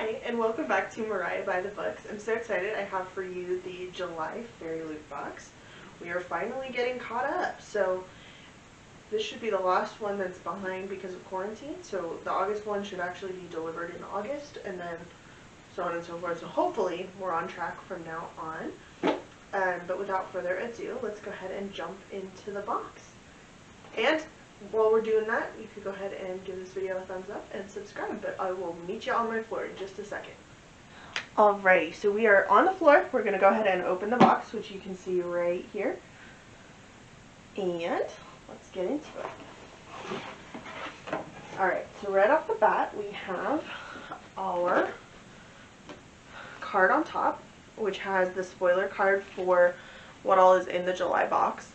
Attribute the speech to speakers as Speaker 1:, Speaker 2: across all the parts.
Speaker 1: Hi, and welcome back to Mariah by the Books. I'm so excited. I have for you the July Fairyloot box. We are finally getting caught up. So this should be the last one that's behind because of quarantine. So the August one should actually be delivered in August, and then so on and so forth. So hopefully we're on track from now on. But without further ado, let's go ahead and jump into the box. And while we're doing that, you could go ahead and give this video a thumbs up and subscribe, but I will meet you on my floor in just a second. Alrighty, so we are on the floor. We're going to go ahead and open the box, which you can see right here. And let's get into it. Alright, so right off the bat, we have our card on top, which has the spoiler card for what all is in the July box.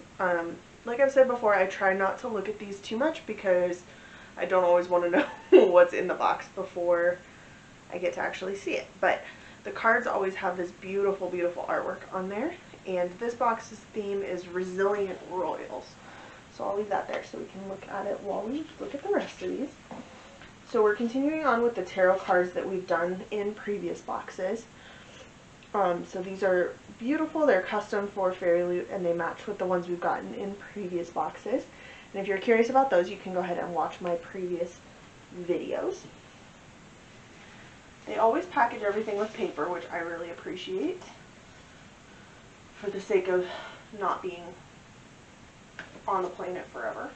Speaker 1: Like I've said before, I try not to look at these too much because I don't always want to know what's in the box before I get to actually see it. But the cards always have this beautiful, beautiful artwork on there. And this box's theme is Resilient Royals. So I'll leave that there so we can look at it while we look at the rest of these. So we're continuing on with the tarot cards that we've done in previous boxes. So these are beautiful. They're custom for Fairyloot and they match with the ones we've gotten in previous boxes. And if you're curious about those, you can go ahead and watch my previous videos. They always package everything with paper, which I really appreciate for the sake of not being on the planet forever.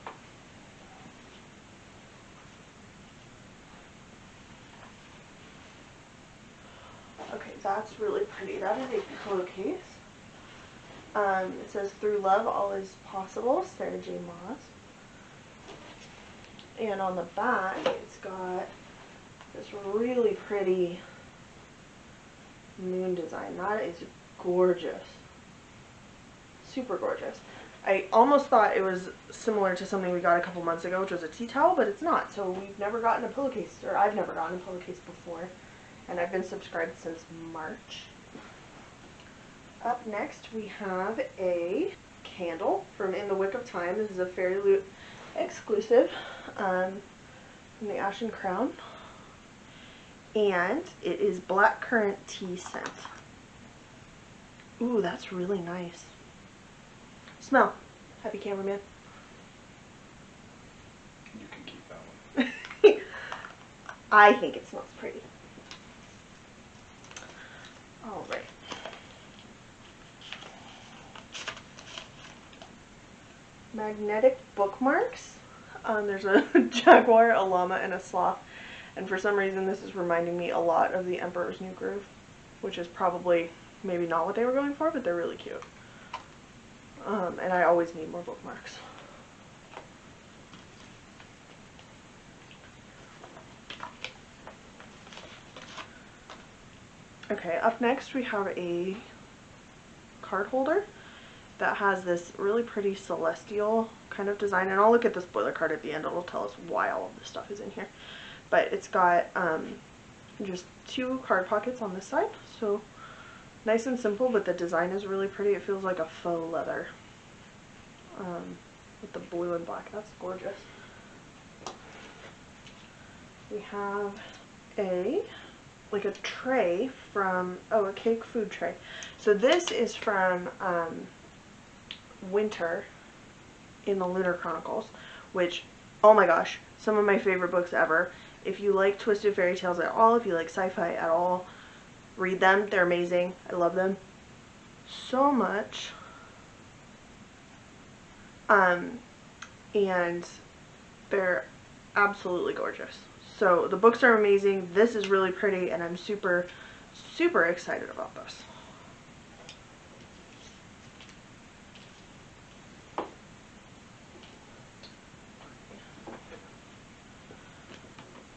Speaker 1: Okay, that's really pretty. That is a pillowcase. It says, "Through love, all is possible," Sarah J. Maas. And on the back, it's got this really pretty moon design. That is gorgeous. Super gorgeous. I almost thought it was similar to something we got a couple months ago, which was a tea towel, but it's not. So we've never gotten a pillowcase, or I've never gotten a pillowcase before. And I've been subscribed since March. Up next we have a candle from In the Wick of Time. This is a Fairyloot exclusive from the Ashen Crown. And it is blackcurrant tea scent. Ooh, that's really nice. Smell. Happy cameraman.
Speaker 2: You can keep that one.
Speaker 1: I think it smells pretty. Alright. Magnetic bookmarks. There's a jaguar, a llama, and a sloth. And for some reason this is reminding me a lot of the Emperor's New Groove, which is probably maybe not what they were going for, but they're really cute. And I always need more bookmarks. Okay, up next we have a card holder that has this really pretty celestial kind of design, and I'll look at the spoiler card at the end. It'll tell us why all of this stuff is in here. But it's got just two card pockets on this side, so nice and simple, but the design is really pretty. It feels like a faux leather with the blue and black. That's gorgeous. We have like a tray from, a cake food tray. So this is from Winter in the Lunar Chronicles, which, oh my gosh, some of my favorite books ever. If you like twisted fairy tales at all, if you like sci-fi at all, read them. They're amazing. I love them so much. And they're absolutely gorgeous. So the books are amazing. This is really pretty, and I'm super, super excited about this.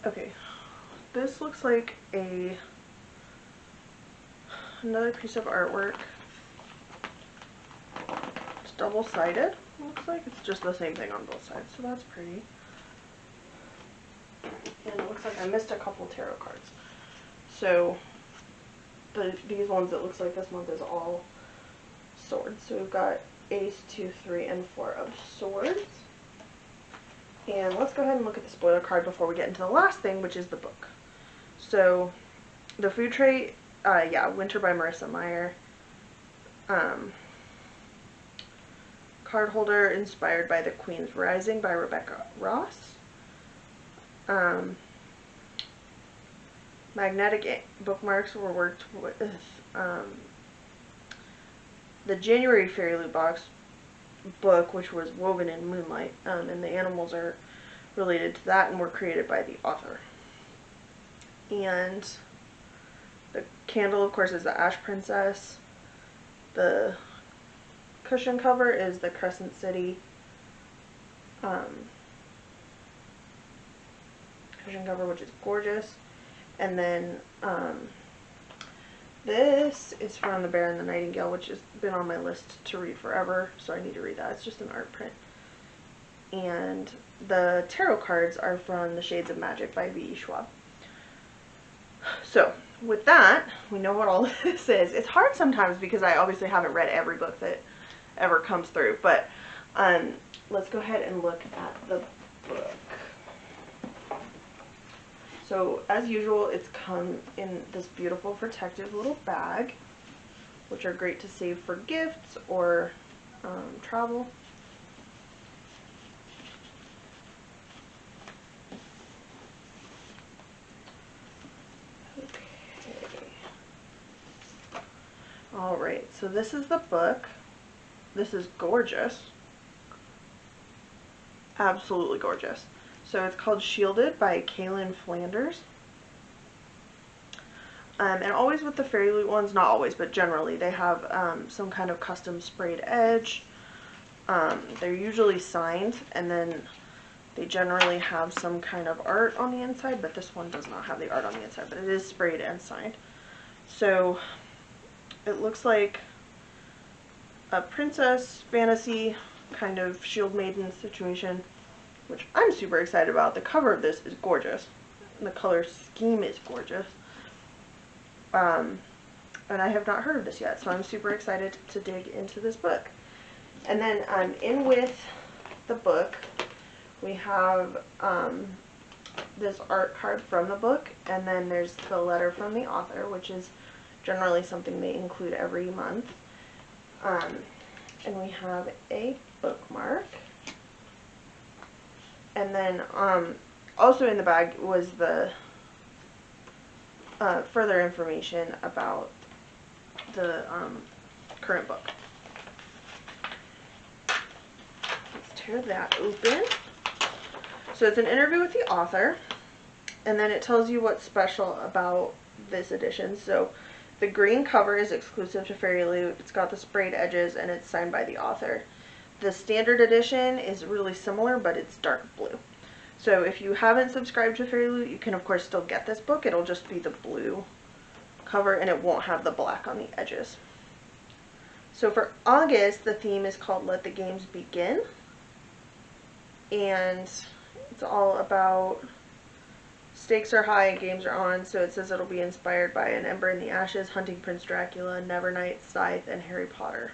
Speaker 1: Okay, this looks like another piece of artwork. It's double-sided. Looks like it's just the same thing on both sides, so that's pretty. And it looks like I missed a couple tarot cards. So these ones, it looks like this month is all swords. So we've got Ace, 2, 3, and 4 of swords. And let's go ahead and look at the spoiler card before we get into the last thing, which is the book. So The food tray, yeah, Winter by Marissa Meyer. Card holder inspired by The Queen's Rising by Rebecca Ross. Magnetic bookmarks were worked with the January Fairyloot book, which was woven in moonlight, and the animals are related to that and were created by the author. And the candle, of course, is the Ash Princess. The cushion cover is the Crescent City cushion cover, which is gorgeous. And then this is from The Bear and the Nightingale, which has been on my list to read forever, so I need to read that. It's just an art print. And the tarot cards are from The Shades of Magic by V.E. Schwab. So, with that, we know what all this is. It's hard sometimes because I obviously haven't read every book that ever comes through, but let's go ahead and look at the book. So, as usual, it's come in this beautiful protective little bag, which are great to save for gifts or travel. Okay. Alright, so this is the book. This is gorgeous. Absolutely gorgeous. So it's called Shielded by Kaylin Flanders. And always with the Fairyloot ones, not always, but generally, they have some kind of custom sprayed edge. They're usually signed, and then they generally have some kind of art on the inside, but this one does not have the art on the inside, but it is sprayed and signed. So it looks like a princess fantasy kind of shield maiden situation, which I'm super excited about. The cover of this is gorgeous. And the color scheme is gorgeous. And I have not heard of this yet, so I'm super excited to dig into this book. And then in with the book, we have this art card from the book, and then there's the letter from the author, which is generally something they include every month. And we have a bookmark. And then also in the bag was the further information about the current book. Let's tear that open. So it's an interview with the author, and then it tells you what's special about this edition. So the green cover is exclusive to Fairyloot. It's got the sprayed edges, and it's signed by the author. The standard edition is really similar, but it's dark blue. So if you haven't subscribed to Fairyloot, you can of course still get this book. It'll just be the blue cover, and it won't have the black on the edges. So for August, the theme is called Let the Games Begin. And it's all about stakes are high, games are on. So it says it'll be inspired by An Ember in the Ashes, Hunting Prince Dracula, Nevernight, Scythe, and Harry Potter.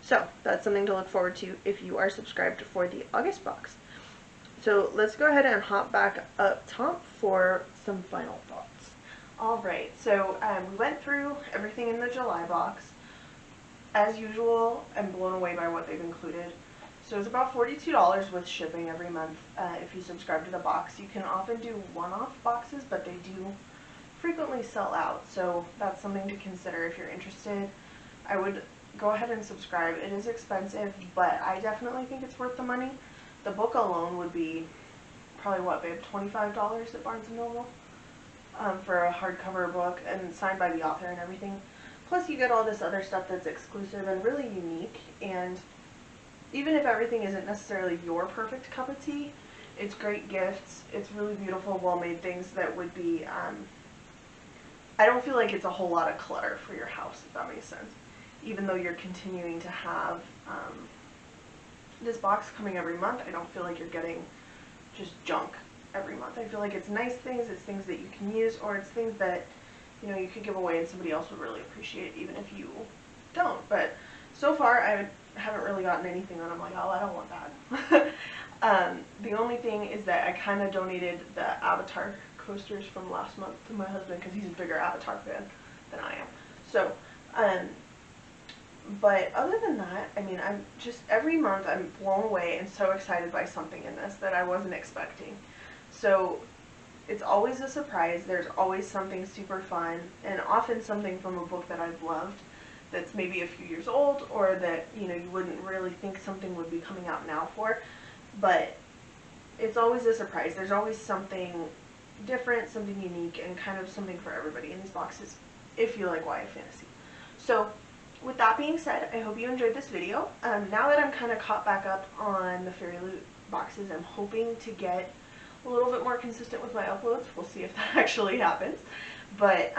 Speaker 1: So that's something to look forward to if you are subscribed for the August box. So let's go ahead and hop back up top for some final thoughts. Alright, so we went through everything in the July box. As usual, I'm blown away by what they've included. So it's about $42 with shipping every month if you subscribe to the box. You can often do one-off boxes, but they do frequently sell out. So that's something to consider if you're interested. I would go ahead and subscribe. It is expensive, but I definitely think it's worth the money. The book alone would be probably, what, babe, $25 at Barnes & Noble for a hardcover book and signed by the author and everything. Plus you get all this other stuff that's exclusive and really unique, and even if everything isn't necessarily your perfect cup of tea, it's great gifts. It's really beautiful, well-made things that would be, I don't feel like it's a whole lot of clutter for your house, if that makes sense. Even though you're continuing to have this box coming every month, I don't feel like you're getting just junk every month. I feel like it's nice things, it's things that you can use, or it's things that, you know, you could give away and somebody else would really appreciate, even if you don't. But so far, I haven't really gotten anything that I'm like, oh, I don't want that. The only thing is that I kind of donated the Avatar coasters from last month to my husband because he's a bigger Avatar fan than I am. So, but other than that, I mean, I'm just, every month I'm blown away and so excited by something in this that I wasn't expecting. So, it's always a surprise. There's always something super fun, and often something from a book that I've loved that's maybe a few years old, or that, you know, you wouldn't really think something would be coming out now for. But it's always a surprise. There's always something different, something unique, and kind of something for everybody in these boxes, if you like YA fantasy. So, with that being said, I hope you enjoyed this video. Now that I'm kind of caught back up on the Fairyloot boxes, I'm hoping to get a little bit more consistent with my uploads. We'll see if that actually happens. But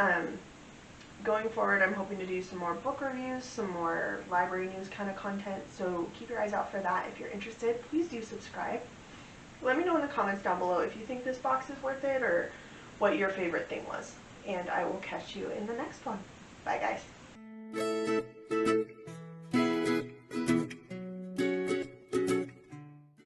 Speaker 1: going forward, I'm hoping to do some more book reviews, some more library news kind of content. So keep your eyes out for that. If you're interested, please do subscribe. Let me know in the comments down below if you think this box is worth it or what your favorite thing was. And I will catch you in the next one. Bye, guys.